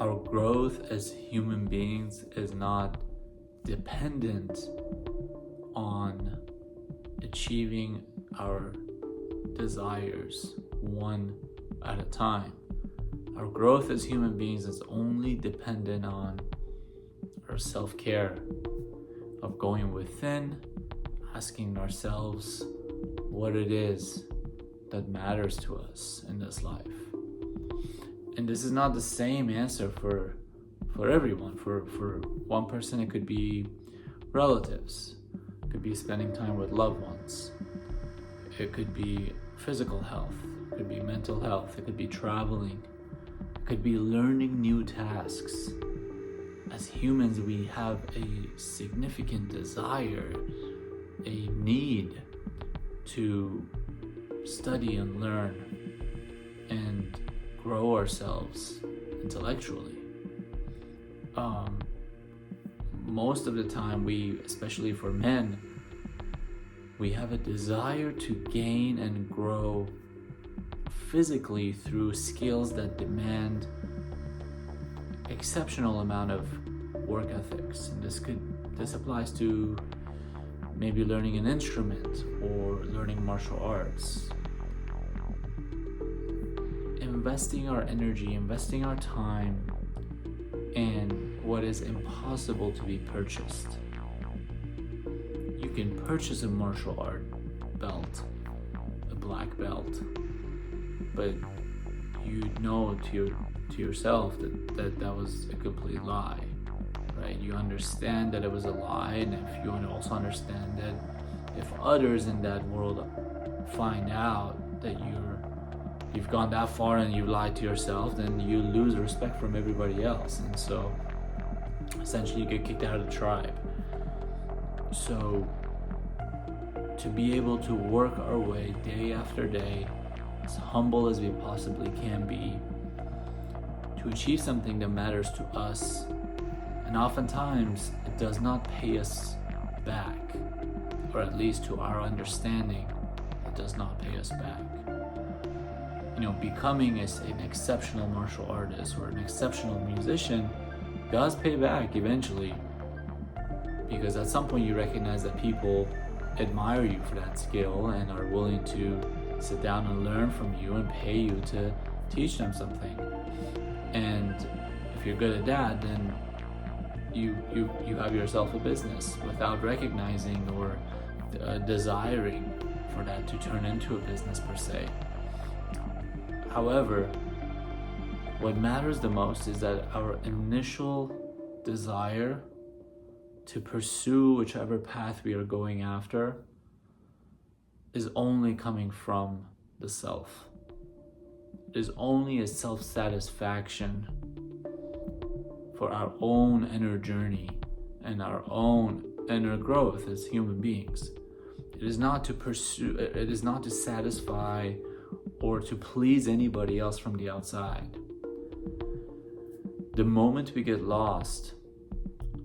our growth as human beings is not dependent on achieving our desires one at a time. Our growth as human beings is only dependent on our self-care, of going within, asking ourselves what it is that matters to us in this life. And this is not the same answer for everyone. For one person, it could be relatives, it could be spending time with loved ones, it could be physical health, it could be mental health, it could be traveling, it could be learning new tasks. As humans, we have a significant desire, a need to study and learn and grow ourselves intellectually. Most of the time, especially for men, we have a desire to gain and grow physically through skills that demand exceptional amount of work ethics. And this applies to maybe learning an instrument or learning martial arts. Investing our energy, investing our time in what is impossible to be purchased. You can purchase a martial art belt, a black belt, but you know to yourself that was a complete lie, right? You understand that it was a lie, and if you also understand that if others in that world find out that you've gone that far and you lied to yourself, then you lose respect from everybody else, and so essentially you get kicked out of the tribe. So to be able to work our way day after day, as humble as we possibly can be, to achieve something that matters to us, and oftentimes it does not pay us back, or at least to our understanding, it does not pay us back. Becoming an exceptional martial artist or an exceptional musician does pay back eventually, because at some point you recognize that people admire you for that skill and are willing to sit down and learn from you and pay you to teach them something. And if you're good at that, then you have yourself a business without recognizing or desiring for that to turn into a business per se. However, what matters the most is that our initial desire to pursue whichever path we are going after is only coming from the self. It is only a self-satisfaction for our own inner journey and our own inner growth as human beings. It is not to satisfy or to please anybody else from the outside. The moment we get lost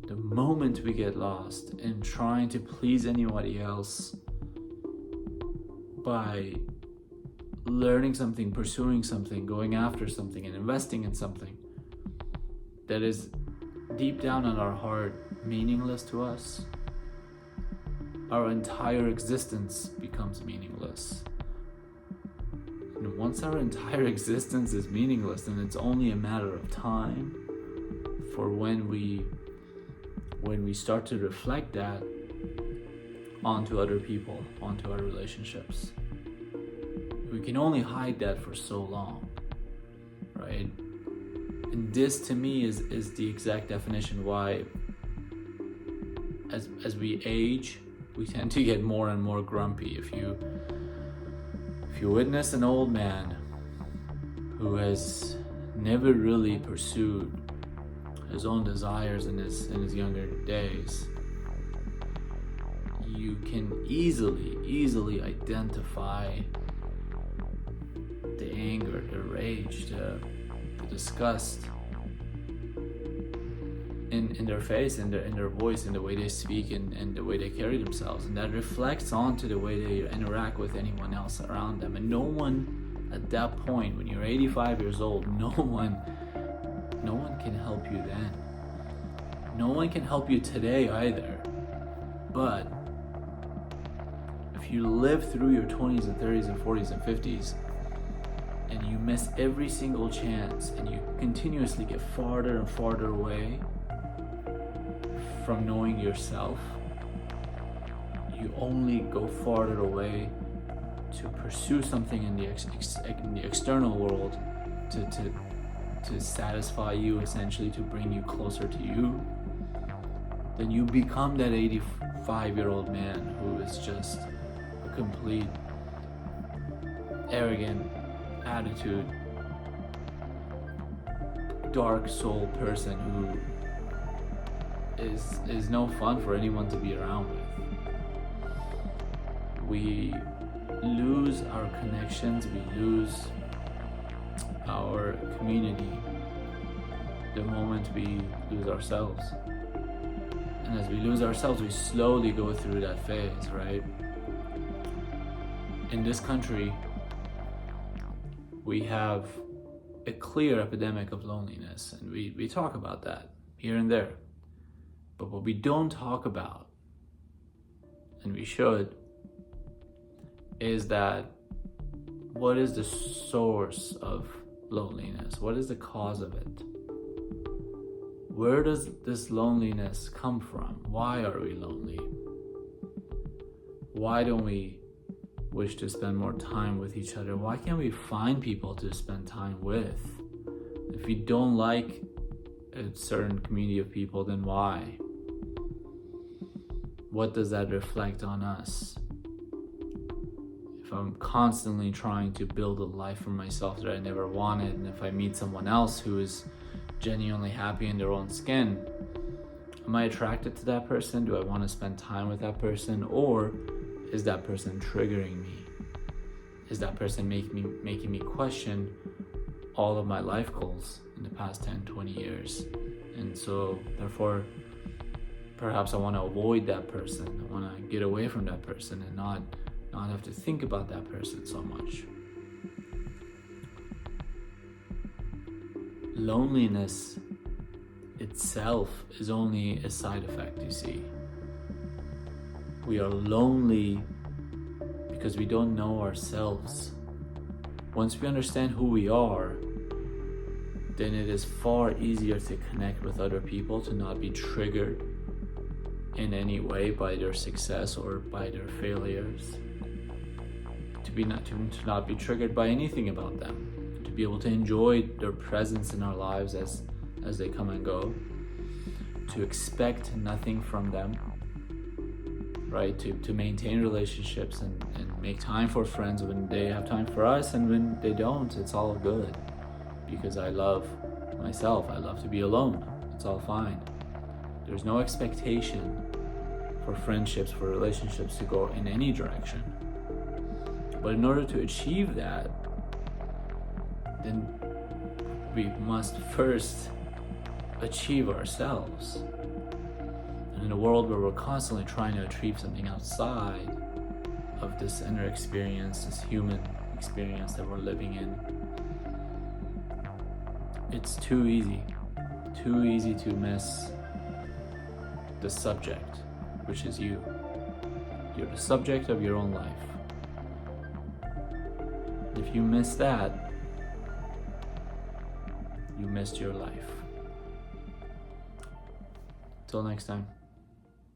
in trying to please anybody else by learning something, pursuing something, going after something, and investing in something that is deep down in our heart meaningless to us, our entire existence becomes meaningless. And once our entire existence is meaningless, then it's only a matter of time for when we start to reflect that onto other people, onto our relationships. We can only hide that for so long, right? And this to me is the exact definition why as we age, we tend to get more and more grumpy. If you witness an old man who has never really pursued his own desires in his younger days, you can easily identify the anger, the rage, the disgust in their face, in their voice, in the way they speak, and the way they carry themselves, and that reflects onto the way they interact with anyone else around them. And no one at that point, when you're 85 years old, no one no one can help you then. No one can help you today either. But if you live through your 20s and 30s and 40s and 50s and you miss every single chance and you continuously get farther and farther away from knowing yourself, you only go farther away to pursue something in the external world to satisfy you, essentially to bring you closer to you. Then you become that 85-year-old man who is just a complete arrogant attitude, dark soul person who is no fun for anyone to be around with. We lose our connections, we lose our community the moment we lose ourselves. And as we lose ourselves, we slowly go through that phase, right? In this country, we have a clear epidemic of loneliness, and we talk about that here and there. But what we don't talk about, and we should, is that what is the source of loneliness? What is the cause of it? Where does this loneliness come from? Why are we lonely? Why don't we wish to spend more time with each other? Why can't we find people to spend time with? If we don't like a certain community of people, then why? What does that reflect on us? If I'm constantly trying to build a life for myself that I never wanted, and if I meet someone else who is genuinely happy in their own skin, am I attracted to that person? Do I want to spend time with that person? Or is that person triggering me? Is that person making me question all of my life goals in the past 10, 20 years? And so therefore, perhaps I want to avoid that person. I want to get away from that person and not have to think about that person so much. Loneliness itself is only a side effect, you see. We are lonely because we don't know ourselves. Once we understand who we are, then it is far easier to connect with other people, to not be triggered in any way by their success or by their failures, to not be triggered by anything about them, to be able to enjoy their presence in our lives as they come and go, to expect nothing from them, right? To maintain relationships and make time for friends when they have time for us, and when they don't, it's all good, because I love myself. I love to be alone. It's all fine. There's no expectation for friendships, for relationships to go in any direction. But in order to achieve that, then we must first achieve ourselves. And in a world where we're constantly trying to achieve something outside of this inner experience, this human experience that we're living in, it's too easy to miss the subject, which is you. You're the subject of your own life. If you miss that, you missed your life. Till next time.